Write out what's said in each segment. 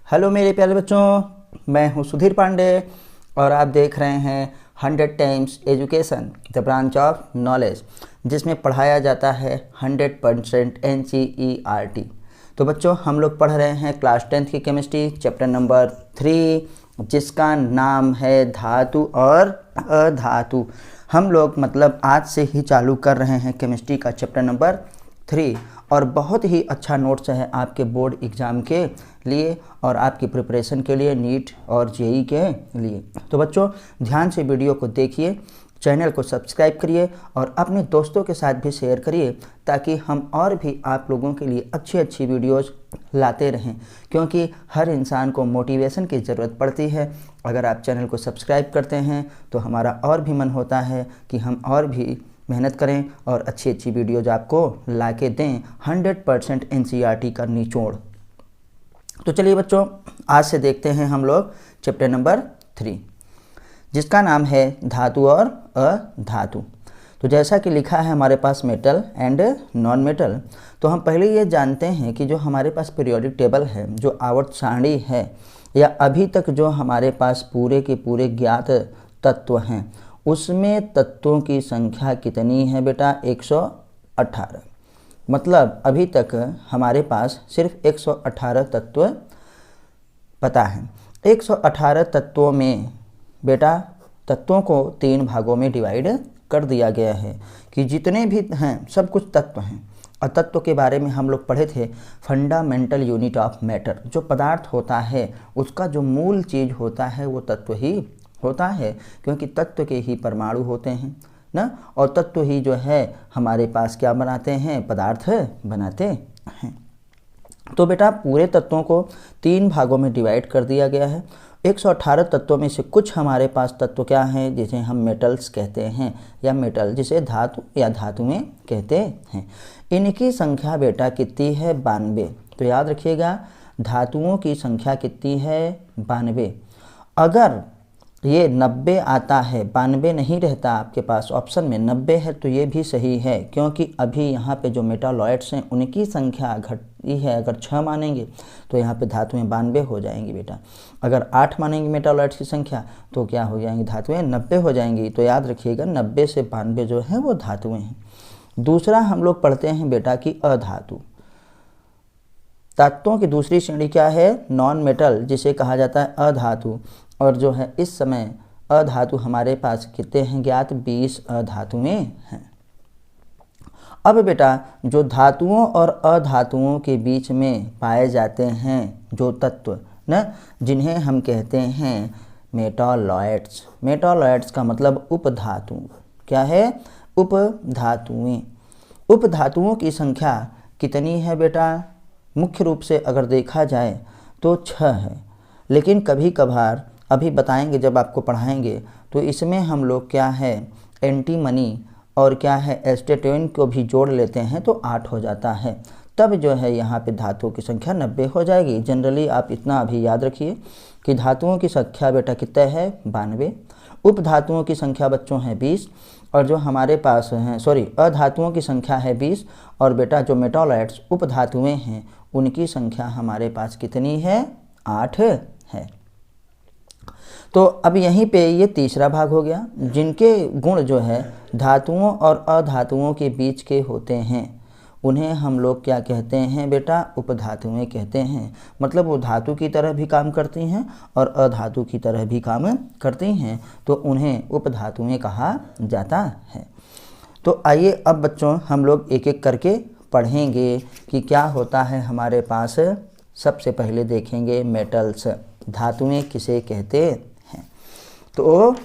Hello मेरे प्यारे बच्चों, मैं हूं सुधीर पांडे और आप देख रहे हैं 100 times education the branch of knowledge, जिसमें पढ़ाया जाता है 100% NCERT। तो बच्चों, हम लोग पढ़ रहे हैं क्लास 10th की केमिस्ट्री चैप्टर नंबर 3, जिसका नाम है धातु और अधातु। हम लोग आज से ही चालू कर रहे हैं केमिस्ट्री का चैप्टर नंबर 3 और बहुत ही अच्छा नोट्स है आपके बोर्ड एग्ज़ाम के लिए और आपकी प्रिपरेशन के लिए, नीट और जेई के लिए। तो बच्चों, ध्यान से वीडियो को देखिए, चैनल को सब्सक्राइब करिए और अपने दोस्तों के साथ भी शेयर करिए, ताकि हम और भी आप लोगों के लिए अच्छी अच्छी वीडियोस लाते रहें, क्योंकि हर इंसान को मोटिवेशन की ज़रूरत पड़ती है। अगर आप चैनल को सब्सक्राइब करते हैं तो हमारा और भी मन होता है कि हम और भी मेहनत करें और अच्छी अच्छी वीडियोज आपको ला के दें 100% NCERT का निचोड़। तो चलिए बच्चों, आज से देखते हैं हम लोग चैप्टर नंबर 3, जिसका नाम है धातु और अधातु। तो जैसा कि लिखा है हमारे पास मेटल एंड नॉन मेटल, तो हम पहले ये जानते हैं कि जो हमारे पास पीरियोडिक टेबल है, जो आवर्त सारणी है, या अभी तक जो हमारे पास पूरे के पूरे ज्ञात तत्व हैं, उसमें तत्वों की संख्या कितनी है बेटा? 118। मतलब अभी तक हमारे पास सिर्फ 118 तत्व पता है। 118 तत्वों में बेटा तत्वों को 3 भागों में डिवाइड कर दिया गया है कि जितने भी हैं सब कुछ तत्व हैं। और तत्व के बारे में हम लोग पढ़े थे, फंडामेंटल यूनिट ऑफ मैटर। जो पदार्थ होता है उसका जो मूल चीज़ होता है वो तत्व ही होता है, क्योंकि तत्व के ही परमाणु होते हैं ना, और तत्व ही जो है हमारे पास क्या बनाते हैं? पदार्थ बनाते हैं। तो बेटा पूरे तत्वों को 3 भागों में डिवाइड कर दिया गया है। 118 तत्वों में से कुछ हमारे पास तत्व क्या हैं, जिसे हम मेटल्स कहते हैं, या मेटल जिसे धातु या धातुएं कहते हैं। इनकी संख्या बेटा कितनी है? 92। तो याद रखिएगा, धातुओं की संख्या कितनी है? 92। अगर ये 90 आता है, 92 नहीं रहता आपके पास, ऑप्शन में 90 है, तो ये भी सही है, क्योंकि अभी यहाँ पे जो मेटालॉइड्स हैं उनकी संख्या घटी है। अगर 6 मानेंगे तो यहाँ पे धातुएं 92 हो जाएंगी बेटा। अगर 8 मानेंगे मेटालॉइड्स की संख्या तो क्या हो जाएंगी? धातुएं 90 हो जाएंगी। तो याद रखिएगा 90 से 92 जो है वो धातुएं हैं। दूसरा हम लोग पढ़ते हैं बेटा कि अधातु। तत्वों की दूसरी श्रेणी क्या है? नॉन मेटल, जिसे कहा जाता है अधातु। और जो है इस समय अधातु हमारे पास कितने हैं ज्ञात? 20 अधातुएं हैं। अब बेटा जो धातुओं और अधातुओं के बीच में पाए जाते हैं जो तत्व न, जिन्हें हम कहते हैं मेटालॉइड्स। मेटालॉइड्स का मतलब उपधातु। क्या है? उपधातुएं। उपधातुओं की संख्या कितनी है बेटा? मुख्य रूप से अगर देखा जाए तो 6 है, लेकिन कभी कभार अभी बताएंगे जब आपको पढ़ाएंगे तो इसमें हम लोग क्या है एंटीमनी और क्या है एस्टेटोइन को भी जोड़ लेते हैं तो 8 हो जाता है। तब जो है यहाँ पे धातुओं की संख्या 90 हो जाएगी। जनरली आप इतना अभी याद रखिए कि धातुओं की संख्या बेटा कितना है? 92। उपधातुओं की संख्या बच्चों है 20, और जो हमारे पास हैं अधातुओं की संख्या है 20, और बेटा जो मेटालॉइड्स उपधातुएं हैं उनकी संख्या हमारे पास कितनी है? 8 है। तो अब यहीं पे ये तीसरा भाग हो गया, जिनके गुण जो है धातुओं और अधातुओं के बीच के होते हैं, उन्हें हम लोग क्या कहते हैं बेटा? उपधातुएं कहते हैं। मतलब वो धातु की तरह भी काम करती हैं और अधातु की तरह भी काम करती हैं, तो उन्हें उपधातुएं कहा जाता है। तो आइए अब बच्चों हम लोग एक एक करके पढ़ेंगे कि क्या होता है हमारे पास। सबसे पहले देखेंगे मेटल्स, धातुएं किसे कहते हैं। तो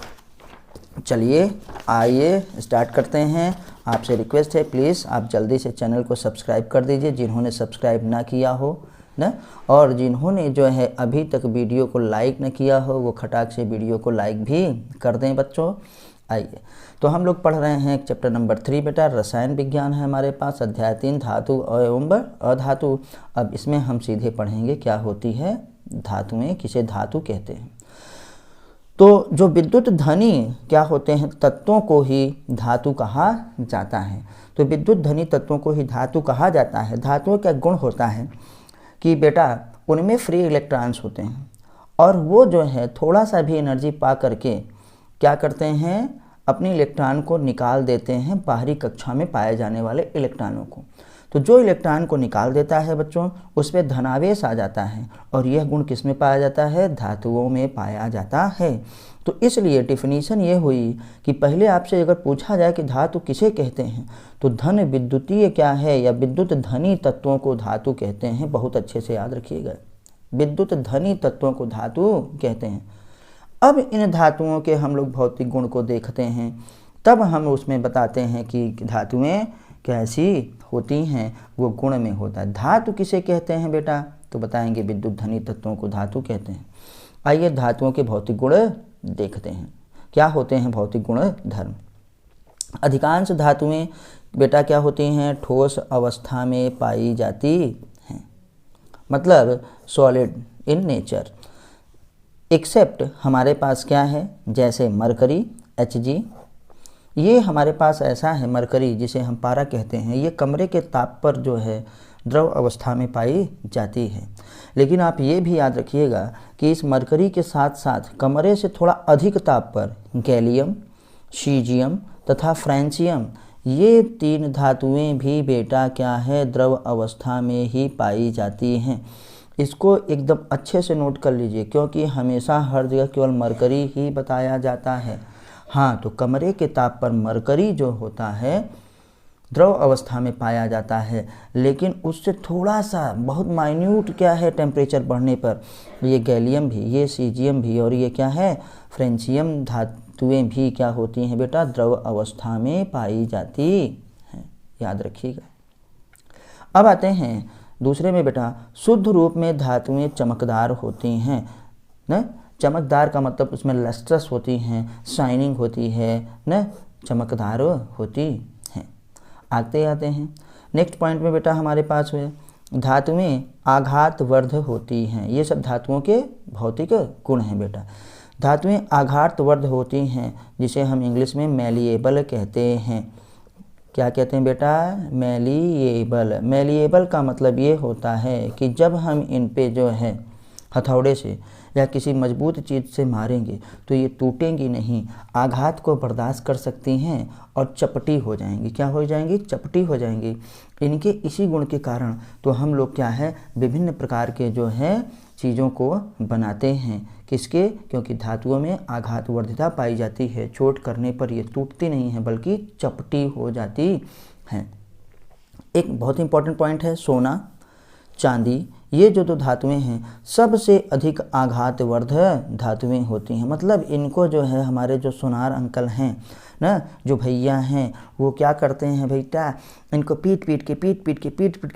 चलिए आइए स्टार्ट करते हैं। आपसे रिक्वेस्ट है प्लीज़ आप जल्दी से चैनल को सब्सक्राइब कर दीजिए, जिन्होंने सब्सक्राइब ना किया हो ना, और जिन्होंने जो है अभी तक वीडियो को लाइक न किया हो वो खटाक से वीडियो को लाइक भी कर दें बच्चों। आइए, तो हम लोग पढ़ रहे हैं चैप्टर नंबर 3 बेटा, रसायन विज्ञान है हमारे पास, अध्याय 3 धातु एवं अधातु। अब इसमें हम सीधे पढ़ेंगे क्या होती है धातुएं, किसे धातु कहते हैं। तो जो विद्युत धनी क्या होते हैं तत्वों को ही धातु कहा जाता है। तो विद्युत धनी तत्वों को ही धातु कहा जाता है। धातुओं का गुण होता है कि बेटा उनमें फ्री इलेक्ट्रॉन्स होते हैं और वो जो है थोड़ा सा भी एनर्जी पा करके क्या करते हैं, अपने इलेक्ट्रॉन को निकाल देते हैं बाहरी कक्षा में पाए जाने वाले इलेक्ट्रॉनों को। तो जो इलेक्ट्रॉन को निकाल देता है बच्चों, उस पर धनावेश आ जाता है और यह गुण किस में पाया जाता है, धातुओं में पाया जाता है। तो इसलिए डेफिनीशन ये हुई कि पहले आपसे अगर पूछा जाए कि धातु किसे कहते हैं, तो धन विद्युतीय क्या है या विद्युत धनी तत्वों को धातु कहते हैं। बहुत अच्छे से याद रखिएगा, विद्युत धनी तत्वों को धातु कहते हैं। अब इन धातुओं के हम लोग भौतिक गुण को देखते हैं, तब हम उसमें बताते हैं कि धातुएं कैसी होती हैं, वो गुण में होता है। धातु किसे कहते हैं बेटा, तो बताएंगे विद्युत धनी तत्वों को धातु कहते हैं। आइए धातुओं के भौतिक गुण देखते हैं। क्या होते हैं भौतिक गुण धर्म। अधिकांश धातुएं बेटा क्या होती हैं, ठोस अवस्था में पाई जाती हैं, मतलब सॉलिड इन नेचर। एक्सेप्ट हमारे पास क्या है, जैसे मरकरी Hg, ये हमारे पास ऐसा है मरकरी जिसे हम पारा कहते हैं, ये कमरे के ताप पर जो है द्रव अवस्था में पाई जाती है। लेकिन आप ये भी याद रखिएगा कि इस मरकरी के साथ साथ कमरे से थोड़ा अधिक ताप पर गैलियम, सीजियम तथा फ्रेंचियम, ये 3 धातुएं भी बेटा क्या है, द्रव अवस्था में ही पाई जाती हैं। इसको एकदम अच्छे से नोट कर लीजिए, क्योंकि हमेशा हर जगह केवल मरकरी ही बताया जाता है। हाँ, तो कमरे के ताप पर मरकरी जो होता है द्रव अवस्था में पाया जाता है, लेकिन उससे थोड़ा सा बहुत माइन्यूट क्या है, टेम्परेचर बढ़ने पर ये गैलियम भी, ये सीजियम भी और ये क्या है, फ्रेंचियम धातुएं भी क्या होती हैं बेटा, द्रव अवस्था में पाई जाती हैं। याद रखिएगा। अब आते हैं दूसरे में बेटा, शुद्ध रूप में धातुएं चमकदार होती हैं न। चमकदार का मतलब उसमें लस्ट्रस होती हैं, शाइनिंग होती है न, चमकदार होती हैं। आते आते हैं नेक्स्ट पॉइंट में बेटा हमारे पास है धातुएं आघातवर्ध होती हैं। ये सब धातुओं के भौतिक गुण हैं बेटा। धातुएं आघातवर्ध होती हैं, जिसे हम इंग्लिश में मैलिएबल कहते हैं। क्या कहते हैं बेटा, मैलिएबल। मैलिएबल का मतलब ये होता है कि जब हम इन पे जो है हथौड़े से या किसी मजबूत चीज़ से मारेंगे तो ये टूटेंगी नहीं, आघात को बर्दाश्त कर सकती हैं और चपटी हो जाएंगी। क्या हो जाएंगी, चपटी हो जाएंगी। इनके इसी गुण के कारण तो हम लोग क्या है, विभिन्न प्रकार के जो है चीज़ों को बनाते हैं। किसके, क्योंकि धातुओं में आघातवर्धिता पाई जाती है, चोट करने पर ये टूटती नहीं है बल्कि चपटी हो जाती हैं। एक बहुत इंपॉर्टेंट पॉइंट है सोना, चांदी, ये जो 2 धातुएं हैं सबसे अधिक आघातवर्ध धातुएं होती हैं। मतलब इनको जो है हमारे जो सोनार अंकल हैं ना, जो भैया हैं, वो क्या करते हैं बेटा, इनको पीट पीट के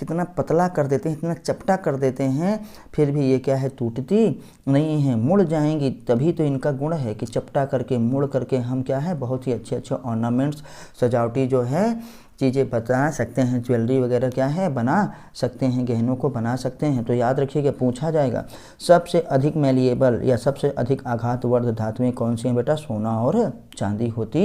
इतना पतला कर देते हैं, इतना चपटा कर देते हैं, फिर भी ये क्या है, टूटती नहीं है, मुड़ जाएंगी। तभी तो इनका गुण है कि चपटा करके मुड़ करके हम क्या है, बहुत ही अच्छे अच्छे ऑर्नामेंट्स, सजावटी जो है चीज़ें बना सकते हैं, ज्वेलरी वगैरह क्या है बना सकते हैं, गहनों को बना सकते हैं। तो याद रखिएगा, पूछा जाएगा सबसे अधिक मैलिएबल या सबसे अधिक आघातवर्ध धातुएं कौन सी हैं बेटा, सोना और चांदी होती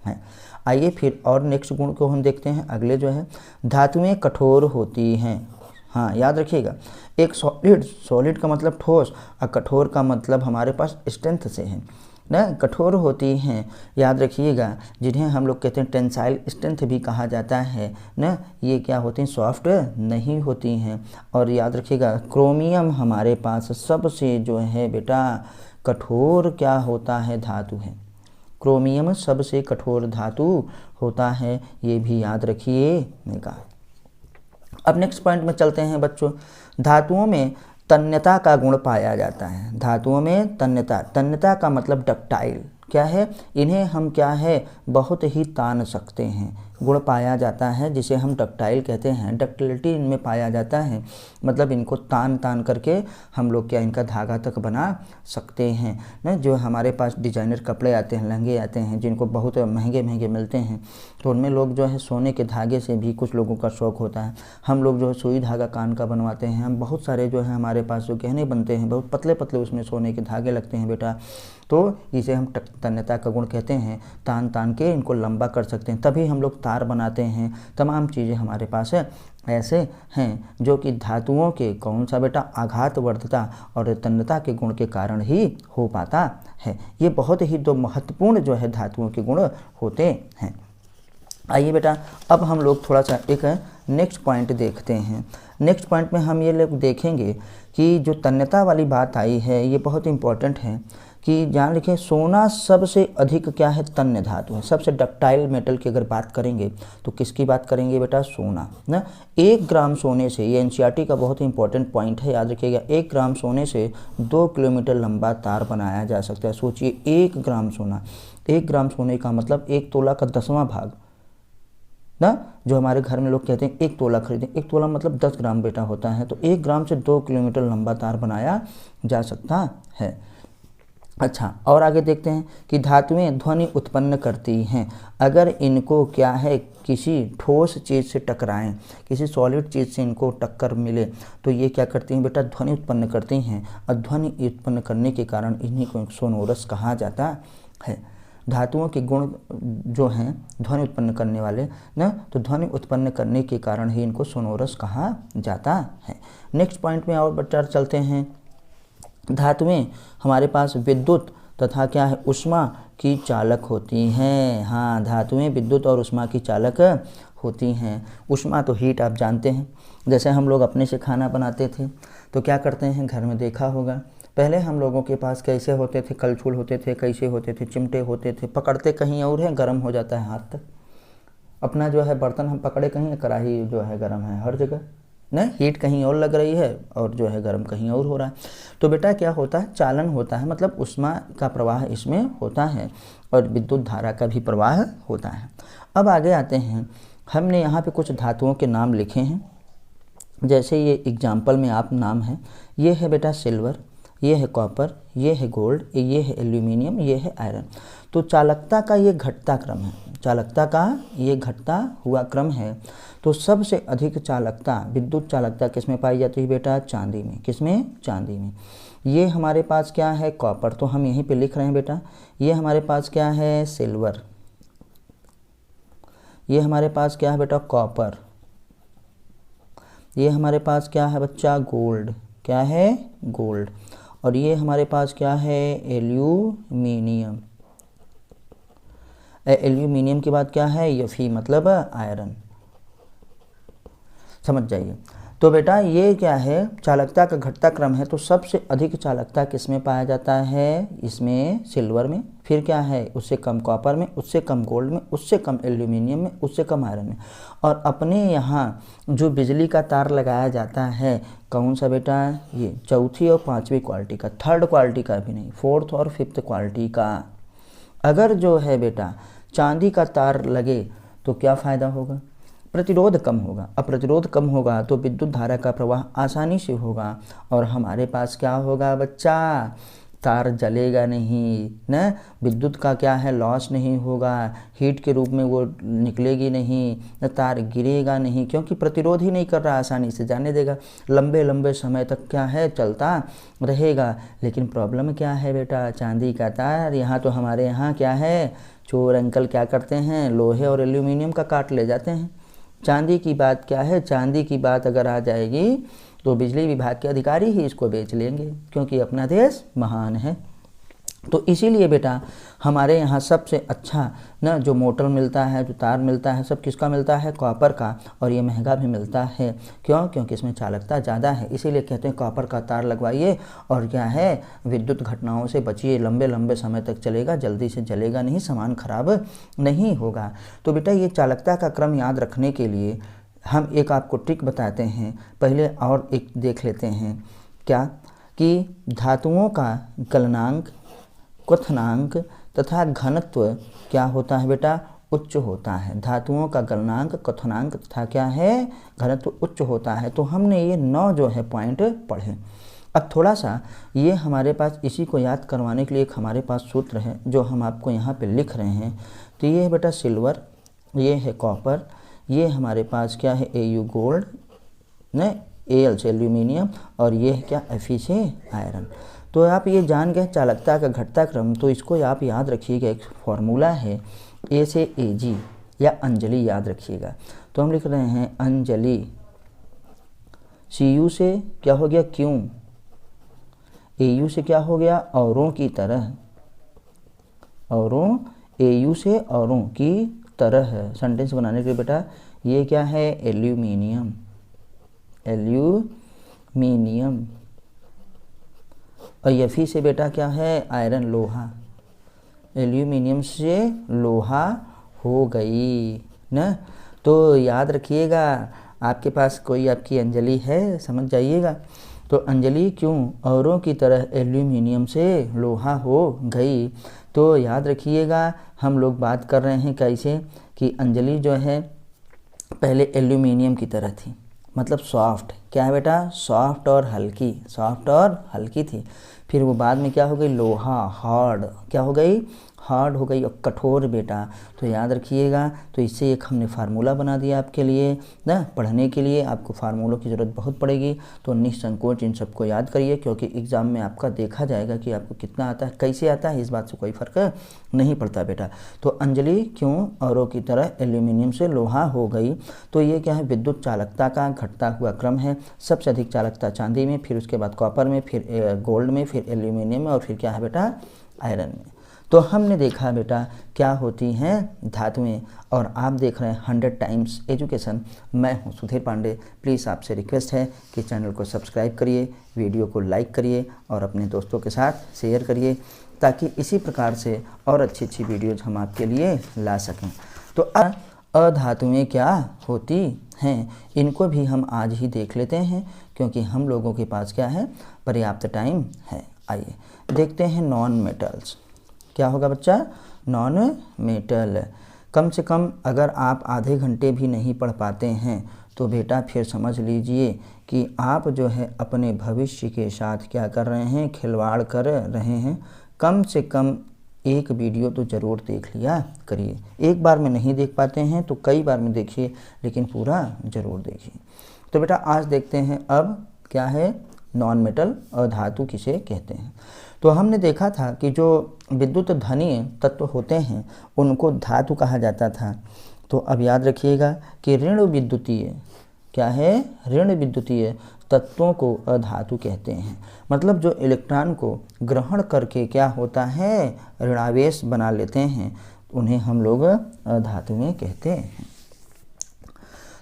हैं। आइए फिर और नेक्स्ट गुण को हम देखते हैं। अगले जो है धातुएं कठोर होती हैं। हाँ याद रखिएगा, एक सॉलिड का मतलब ठोस और कठोर का मतलब हमारे पास स्ट्रेंथ से है ना, कठोर होती हैं। याद रखिएगा, जिन्हें हम लोग कहते हैं टेंसाइल स्ट्रेंथ भी कहा जाता है ना, ये क्या होती हैं, सॉफ्ट नहीं होती हैं। और याद रखिएगा, क्रोमियम हमारे पास सबसे जो है बेटा कठोर क्या होता है, धातु है। क्रोमियम सबसे कठोर धातु होता है, ये भी याद रखिएगा। अब नेक्स्ट पॉइंट में चलते हैं बच्चों। धातुओं में तन्यता का गुण पाया जाता है। धातुओं में तन्यता का मतलब डक्टाइल क्या है, इन्हें हम क्या है बहुत ही तान सकते हैं, गुण पाया जाता है जिसे हम डक्टाइल कहते हैं। डक्टिलिटी इनमें पाया जाता है, मतलब इनको तान करके हम लोग क्या इनका धागा तक बना सकते हैं ना। जो हमारे पास डिजाइनर कपड़े आते हैं, लहंगे आते हैं, जिनको बहुत महंगे मिलते हैं, तो उनमें लोग जो है सोने के धागे से भी कुछ लोगों का शौक़ होता है। हम लोग जो है सुई धागा कान का बनवाते हैं, हम बहुत सारे जो है हमारे पास जो गहने बनते हैं बहुत पतले उसमें सोने के धागे लगते हैं बेटा, तो इसे हम तन्यता का गुण कहते हैं। तान के इनको लंबा कर सकते हैं, तभी हम लोग तार बनाते हैं, तमाम चीज़ें हमारे पास है ऐसे हैं जो कि धातुओं के कौन सा बेटा आघातवर्धता और तन्यता के गुण के कारण ही हो पाता है। ये बहुत ही दो महत्वपूर्ण जो है धातुओं के गुण होते हैं। आइए बेटा अब हम लोग थोड़ा सा एक नेक्स्ट पॉइंट देखते हैं। नेक्स्ट पॉइंट में हम ये लोग देखेंगे कि जो तन्यता वाली बात आई है ये बहुत इंपॉर्टेंट है कि जहाँ लिखे सोना सबसे अधिक क्या है तन्य धातु है, सबसे डक्टाइल मेटल की अगर बात करेंगे तो किसकी बात करेंगे बेटा सोना ना। 1 ग्राम सोने से, ये एनसीईआरटी का बहुत इंपॉर्टेंट पॉइंट है, याद रखिएगा, 1 ग्राम सोने से 2 किलोमीटर लंबा तार बनाया जा सकता है। सोचिए 1 ग्राम सोना, 1 ग्राम सोने का मतलब 1 तोला का 10वां भाग ना। जो हमारे घर में लोग कहते हैं 1 तोला खरीदें, 1 तोला मतलब 10 ग्राम बेटा होता है। तो 1 ग्राम से 2 किलोमीटर लंबा तार बनाया जा सकता है। अच्छा, और आगे देखते हैं कि धातुएं ध्वनि उत्पन्न करती हैं अगर इनको क्या है किसी ठोस चीज़ से टकराएं, किसी सॉलिड चीज़ से इनको टक्कर मिले तो ये क्या करती हैं बेटा ध्वनि उत्पन्न करती हैं। और ध्वनि उत्पन्न करने के कारण इन्हीं को सोनोरस कहा जाता है। धातुओं के गुण जो हैं ध्वनि उत्पन्न करने वाले ना, तो ध्वनि उत्पन्न करने के कारण ही इनको सोनोरस कहा जाता है। नेक्स्ट पॉइंट में और बच्चा चलते हैं। धातुएं हमारे पास विद्युत तथा क्या है उष्मा की चालक होती हैं। हाँ, धातुएं विद्युत और उष्मा की चालक होती हैं। उष्मा तो हीट आप जानते हैं, जैसे हम लोग अपने से खाना बनाते थे तो क्या करते हैं, घर में देखा होगा पहले हम लोगों के पास कैसे होते थे, कलछुल होते थे, कैसे होते थे, चिमटे होते थे, पकड़ते कहीं और है, गर्म हो जाता है हाथ तक। अपना जो है बर्तन हम पकड़े कहीं, कढ़ाई जो है गर्म है हर जगह नहीं, हीट कहीं और लग रही है और जो है गर्म कहीं और हो रहा है। तो बेटा क्या होता है, चालन होता है, मतलब उष्मा का प्रवाह इसमें होता है और विद्युत धारा का भी प्रवाह होता है। अब आगे आते हैं, हमने यहाँ पे कुछ धातुओं के नाम लिखे हैं। जैसे ये एग्जाम्पल में आप नाम है, ये है बेटा सिल्वर, ये है कॉपर, ये है गोल्ड, ये है एल्यूमिनियम, ये है आयरन। तो चालकता का ये घटता क्रम है, चालकता का ये घटता हुआ क्रम है। तो सबसे अधिक चालकता, विद्युत चालकता किस में पाई जाती है बेटा, चांदी में। किस में, चांदी में। ये हमारे पास क्या है, कॉपर, तो हम यहीं पे लिख रहे हैं बेटा। ये हमारे पास क्या है, सिल्वर। ये हमारे पास क्या है बेटा, कॉपर। ये हमारे पास क्या है बच्चा, गोल्ड। क्या है, गोल्ड। और ये हमारे पास क्या है, एल्यूमिनियम। एल्यूमिनियम के बाद क्या है, Fe मतलब आयरन। समझ जाइए। तो बेटा ये क्या है, चालकता का घटता क्रम है। तो सबसे अधिक चालकता किस में पाया जाता है, इसमें सिल्वर में। फिर क्या है, उससे कम कॉपर में, उससे कम गोल्ड में, उससे कम एल्यूमिनियम में, उससे कम आयरन में। और अपने यहाँ जो बिजली का तार लगाया जाता है कौन सा बेटा, ये चौथी और 5वीं क्वालिटी का, 3rd क्वालिटी का भी नहीं, 4th और 5th क्वालिटी का। अगर जो है बेटा चांदी का तार लगे तो क्या फ़ायदा होगा, प्रतिरोध कम होगा। अब प्रतिरोध कम होगा तो विद्युत धारा का प्रवाह आसानी से होगा और हमारे पास क्या होगा बच्चा, तार जलेगा नहीं न, विद्युत का क्या है, लॉस नहीं होगा, हीट के रूप में वो निकलेगी नहीं, न तार गिरेगा नहीं, क्योंकि प्रतिरोध ही नहीं कर रहा, आसानी से जाने देगा, लंबे लंबे समय तक क्या है, चलता रहेगा। लेकिन प्रॉब्लम क्या है बेटा, चांदी का तार, यहाँ तो हमारे यहाँ क्या है, चोर अंकल क्या करते हैं, लोहे और एल्यूमिनियम का काट ले जाते हैं। चांदी की बात क्या है, चांदी की बात अगर आ जाएगी तो बिजली विभाग के अधिकारी ही इसको बेच लेंगे, क्योंकि अपना देश महान है। तो इसीलिए बेटा हमारे यहाँ सबसे अच्छा ना जो मोटर मिलता है, जो तार मिलता है, सब किसका मिलता है, कॉपर का। और ये महंगा भी मिलता है, क्यों, क्योंकि इसमें चालकता ज़्यादा है। इसीलिए कहते हैं कॉपर का तार लगवाइए और क्या है, विद्युत घटनाओं से बचिए, लंबे लंबे समय तक चलेगा, जल्दी से जलेगा नहीं, सामान खराब नहीं होगा। तो बेटा ये चालकता का क्रम याद रखने के लिए हम एक आपको ट्रिक बताते हैं। पहले और एक देख लेते हैं, क्या कि धातुओं का गलनांक, क्वथनांक तथा घनत्व क्या होता है बेटा, उच्च होता है। धातुओं का गलनांक, क्वथनांक तथा क्या है, घनत्व उच्च होता है। तो हमने ये 9 जो है पॉइंट पढ़े। अब थोड़ा सा ये हमारे पास इसी को याद करवाने के लिए एक हमारे पास सूत्र है जो हम आपको यहाँ पे लिख रहे हैं। तो ये है बेटा सिल्वर, ये है कॉपर, ये हमारे पास क्या है, Au गोल्ड न, Al से एल्यूमिनियम, और ये है क्या, Fe से आयरन। तो आप ये जान गए चालकता का घटता क्रम। तो इसको आप याद रखिएगा, एक फॉर्मूला है A से Ag या अंजलि, याद रखिएगा। तो हम लिख रहे हैं अंजलि Cu से क्या हो गया क्यों, Au से क्या हो गया औरों की तरह, औरों, Au से औरों की तरह है। सेंटेंस बनाने के लिए बेटा ये क्या है एल्यूमिनियम, एल्यूमिनियम। और Fe से बेटा क्या है आयरन, लोहा, एल्यूमिनियम से लोहा हो गई ना। तो याद रखिएगा, आपके पास कोई आपकी अंजलि है, समझ जाइएगा। तो अंजलि क्यों औरों की तरह एल्यूमिनियम से लोहा हो गई। तो याद रखिएगा हम लोग बात कर रहे हैं कैसे कि अंजलि जो है पहले एल्यूमिनियम की तरह थी, मतलब सॉफ्ट, क्या है बेटा सॉफ्ट और हल्की, सॉफ्ट और हल्की थी। फिर वो बाद में क्या हो गई लोहा, हार्ड, क्या हो गई हार्ड हो गई और कठोर बेटा। तो याद रखिएगा। तो इससे एक हमने फार्मूला बना दिया आपके लिए ना, पढ़ने के लिए आपको फार्मूलों की ज़रूरत बहुत पड़ेगी। तो निसंकोच इन सबको याद करिए, क्योंकि एग्ज़ाम में आपका देखा जाएगा कि आपको कितना आता है, कैसे आता है, इस बात से कोई फ़र्क नहीं पड़ता बेटा। तो अंजलि क्यों औरों की तरह एल्यूमिनियम से लोहा हो गई। तो ये क्या है विद्युत चालकता का घटता हुआ क्रम है। सबसे अधिक चालकता चांदी में, फिर उसके बाद कॉपर में, फिर गोल्ड में, फिर एल्यूमिनियम में, और फिर क्या है बेटा आयरन में। तो हमने देखा बेटा क्या होती हैं धातुएं, और आप देख रहे हैं 100 टाइम्स एजुकेशन। मैं हूं सुधीर पांडे। प्लीज़ आपसे रिक्वेस्ट है कि चैनल को सब्सक्राइब करिए, वीडियो को लाइक करिए और अपने दोस्तों के साथ शेयर करिए, ताकि इसी प्रकार से और अच्छी अच्छी वीडियोज़ हम आपके लिए ला सकें। तो अधातुएं क्या होती हैं, इनको भी हम आज ही देख लेते हैं, क्योंकि हम लोगों के पास क्या है पर्याप्त टाइम है। आइए देखते हैं नॉन मेटल्स। क्या होगा बच्चा नॉन मेटल। कम से कम अगर आप आधे घंटे भी नहीं पढ़ पाते हैं तो बेटा फिर समझ लीजिए कि आप जो है अपने भविष्य के साथ क्या कर रहे हैं खिलवाड़ कर रहे हैं। कम से कम एक वीडियो तो ज़रूर देख लिया करिए। एक बार में नहीं देख पाते हैं तो कई बार में देखिए, लेकिन पूरा ज़रूर देखिए। तो बेटा आज देखते हैं अब क्या है नॉन मेटल अधातु किसे कहते हैं। तो हमने देखा था कि जो विद्युत धनीय तत्व होते हैं उनको धातु कहा जाता था। तो अब याद रखिएगा कि ऋण विद्युतीय क्या है, ऋण विद्युतीय तत्वों को अधातु कहते हैं। मतलब जो इलेक्ट्रॉन को ग्रहण करके क्या होता है ऋणावेश बना लेते हैं, उन्हें हम लोग अधातुएं कहते हैं।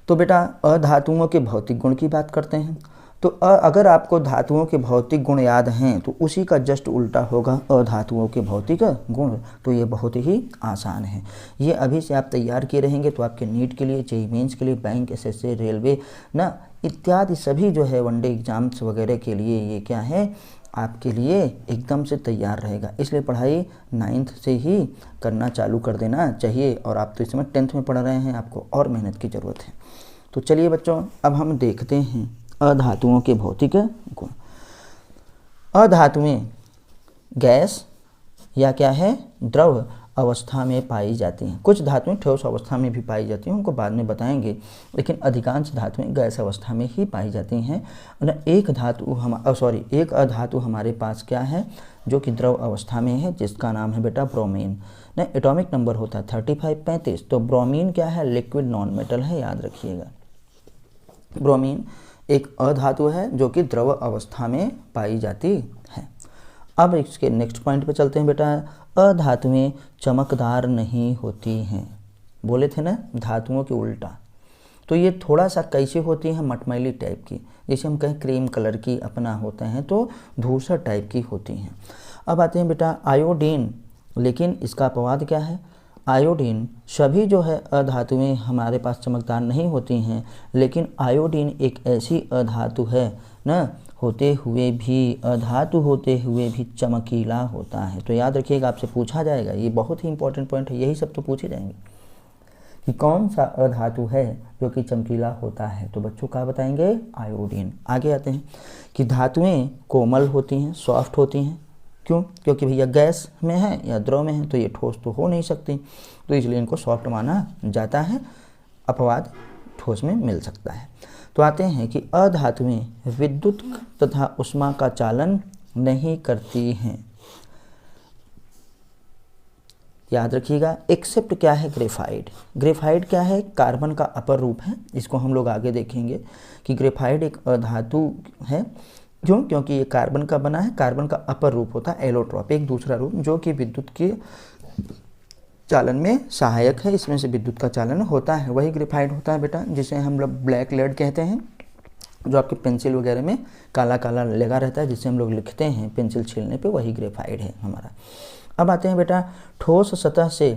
तो बेटा अधातुओं के भौतिक गुण की बात करते हैं। तो अगर आपको धातुओं के भौतिक गुण याद हैं तो उसी का जस्ट उल्टा होगा अधातुओं के भौतिक गुण। तो ये बहुत ही आसान है, ये अभी से आप तैयार किए रहेंगे तो आपके नीट के लिए, जेईई मेंस के लिए, बैंक, एसएससी, रेलवे ना इत्यादि सभी जो है वनडे एग्जाम्स वगैरह के लिए ये क्या है आपके लिए एकदम से तैयार रहेगा। इसलिए पढ़ाई 9th से ही करना चालू कर देना चाहिए। और आप तो इस समय 10th में पढ़ रहे हैं, आपको और मेहनत की ज़रूरत है। तो चलिए बच्चों अब हम देखते हैं अधातुओं के भौतिक गुण। अधातुएं गैस या क्या है द्रव अवस्था में पाई जाती हैं। कुछ धातुएं ठोस अवस्था में भी पाई जाती हैं, उनको बाद में बताएंगे, लेकिन अधिकांश धातुएं गैस अवस्था में ही पाई जाती हैं। एक अधातु हमारे पास क्या है जो कि द्रव अवस्था में है, जिसका नाम है बेटा ब्रोमीन। ना एटॉमिक नंबर होता है 3535। तो ब्रोमीन क्या है लिक्विड नॉन मेटल है, याद रखिएगा। ब्रोमीन एक अधातु है जो कि द्रव अवस्था में पाई जाती है। अब इसके नेक्स्ट पॉइंट पे चलते हैं बेटा। अधातुएं चमकदार नहीं होती हैं। बोले थे ना धातुओं के उल्टा। तो ये थोड़ा सा कैसे होती हैं मटमैली टाइप की, जैसे हम कहें क्रीम कलर की अपना होते हैं तो धूसर टाइप की होती हैं। अब आते हैं बेटा आयोडीन, लेकिन इसका अपवाद क्या है। आयोडीन सभी जो है अधातुएं हमारे पास चमकदार नहीं होती हैं, लेकिन आयोडीन एक ऐसी अधातु है ना होते हुए भी अधातु होते हुए भी चमकीला होता है। तो याद रखिएगा आपसे पूछा जाएगा, ये बहुत ही इंपॉर्टेंट पॉइंट है, यही सब तो पूछे जाएंगे कि कौन सा अधातु है जो कि चमकीला होता है। तो बच्चों क्या बताएंगे आयोडीन। आगे आते हैं कि धातुएं कोमल होती हैं, सॉफ्ट होती हैं। क्यों? क्योंकि भैया गैस में है या द्रव में है तो ये ठोस तो हो नहीं सकती, तो इसलिए इनको सॉफ्ट माना जाता है। अपवाद ठोस में मिल सकता है। तो आते हैं कि अधातुएं विद्युत तथा ऊष्मा का चालन नहीं करती हैं। याद रखिएगा। एक्सेप्ट क्या है? ग्रेफाइट। ग्रेफाइट क्या है? कार्बन का अपर रूप है। इसको हम लोग आगे देखेंगे कि ग्रेफाइट एक अधातु है। क्यों? क्योंकि ये कार्बन का बना है। कार्बन का अपर रूप होता है एलोट्रॉप, एक दूसरा रूप जो कि विद्युत के चालन में सहायक है। इसमें से विद्युत का चालन होता है, वही ग्रेफाइट होता है बेटा, जिसे हम लोग ब्लैक लेड कहते हैं, जो आपके पेंसिल वगैरह में काला काला लगा रहता है, जिससे हम लोग लिखते हैं पेंसिल छीलने पे, वही ग्रेफाइट है हमारा। अब आते हैं बेटा, ठोस सतह से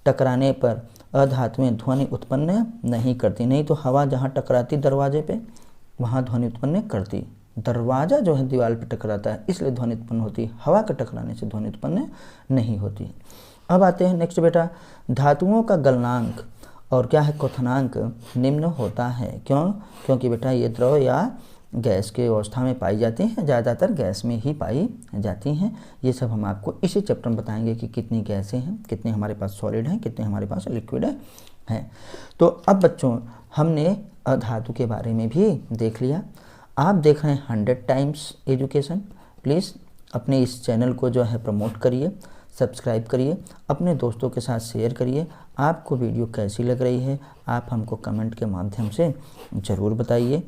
टकराने पर अधातुएं ध्वनि उत्पन्न नहीं करती। नहीं तो हवा जहाँ टकराती दरवाजे पे, वहाँ ध्वनि उत्पन्न करती। दरवाज़ा जो है दीवार पे टकराता है, इसलिए ध्वनि उत्पन्न होती है। हवा के टकराने से ध्वनि उत्पन्न नहीं होती। अब आते हैं नेक्स्ट बेटा, धातुओं का गलनांक और क्या है? क्वथनांक निम्न होता है। क्यों? क्योंकि बेटा ये द्रव या गैस के अवस्था में पाई जाती हैं, ज़्यादातर गैस में ही पाई जाती हैं। ये सब हम आपको इसी चैप्टर में बताएंगे कि कितनी गैसें हैं, कितने हमारे पास सॉलिड हैं, कितने हमारे पास लिक्विड हैं। तो अब बच्चों हमने अधातु के बारे में भी देख लिया। आप देख रहे हैं 100 टाइम्स एजुकेशन। प्लीज़ अपने इस चैनल को जो है प्रमोट करिए, सब्सक्राइब करिए, अपने दोस्तों के साथ शेयर करिए। आपको वीडियो कैसी लग रही है आप हमको कमेंट के माध्यम से ज़रूर बताइए।